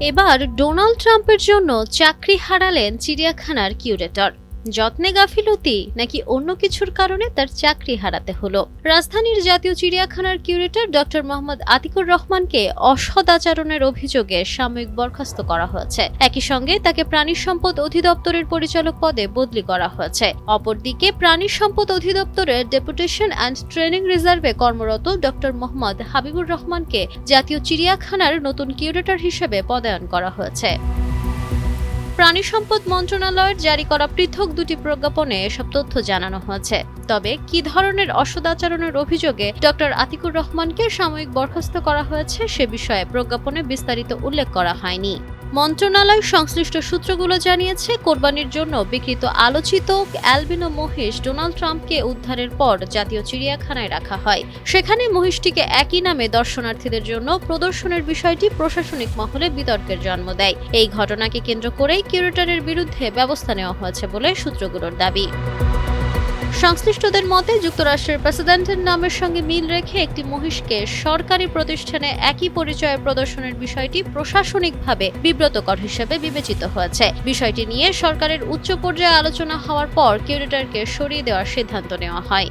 এবার ডোনাল্ড ট্রাম্পের জন্য চাকরি হারালেন চিড়িয়াখানার কিউরেটর। যত্নে গাফিলতি নাকি অন্য কিছুর কারণে তার চাকরি হারাতে হলো? রাজধানীর জাতীয় চিড়িয়াখানার কিউরেটর ডক্টর মোহাম্মদ আতিকুর রহমানকে অসদাচরণের অভিযোগে সাময়িক বরখাস্ত করা হয়েছে। একই সঙ্গে তাকে প্রাণী সম্পদ অধিদপ্তরের পরিচালক পদে বদলি করা হয়েছে। অপরদিকে প্রাণী সম্পদ অধিদপ্তরের ডেপুটেশন অ্যান্ড ট্রেনিং রিজার্ভে কর্মরত ডক্টর মোহাম্মদ হাবিবুর রহমানকে জাতীয় চিড়িয়াখানার নতুন কিউরেটর হিসেবে পদায়ন করা হয়েছে। প্রাণী সম্পদ মন্ত্রণালয়ের জারি করা পৃথক দুটি প্রজ্ঞাপনে এসব তথ্য জানানো হয়েছে। তবে কি ধরনের অসদাচরণের অভিযোগে ডক্টর আতিকুর রহমানকে সাময়িক বরখাস্ত করা হয়েছে সে বিষয়ে প্রজ্ঞাপনে বিস্তারিত উল্লেখ করা হয়নি। মন্ত্রণালয় সংশ্লিষ্ট সূত্রগুলো জানিয়েছে, কোরবানির জন্য বিক্রিত আলোচিত অ্যালবিনো মহিষ ডোনাল্ড ট্রাম্পকে উদ্ধারের পর জাতীয় চিড়িয়াখানায় রাখা হয়। সেখানে মহিষটিকে একই নামে দর্শনার্থীদের জন্য প্রদর্শনের বিষয়টি প্রশাসনিক মহলে বিতর্কের জন্ম দেয়। এই ঘটনাকে কেন্দ্র করেই কিউরেটরের বিরুদ্ধে ব্যবস্থা নেওয়া হয়েছে বলে সূত্রগুলোর দাবি। সংশ্লিষ্টদের মতে, যুক্তরাষ্ট্রের প্রেসিডেন্টের নামের সঙ্গে মিল রেখে একটি মহিষকে সরকারি প্রতিষ্ঠানে একই পরিচয়ে প্রদর্শনের বিষয়টি প্রশাসনিকভাবে বিব্রতকর হিসেবে বিবেচিত হয়েছে। বিষয়টি নিয়ে সরকারের উচ্চ পর্যায়ে আলোচনা হওয়ার পর কিউরেটরকে সরিয়ে দেওয়ার সিদ্ধান্ত নেওয়া হয়।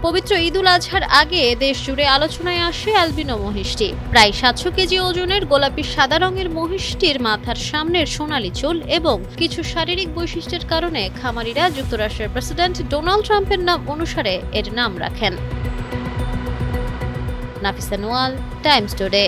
পবিত্র ঈদুল আজহার আগে দেশ জুড়ে আলোচনায় আসে অ্যালবিনো মহিষটি। প্রায় 700 কেজি ওজনের গোলাপি সাদা রঙের মহিষটির মাথার সামনের সোনালী চুল এবং কিছু শারীরিক বৈশিষ্ট্যের কারণে খামারিরা যুক্তরাষ্ট্রের প্রেসিডেন্ট ডোনাল্ড ট্রাম্পের নাম অনুসারে এর নাম রাখেন। Nafisa Noyal, Times today.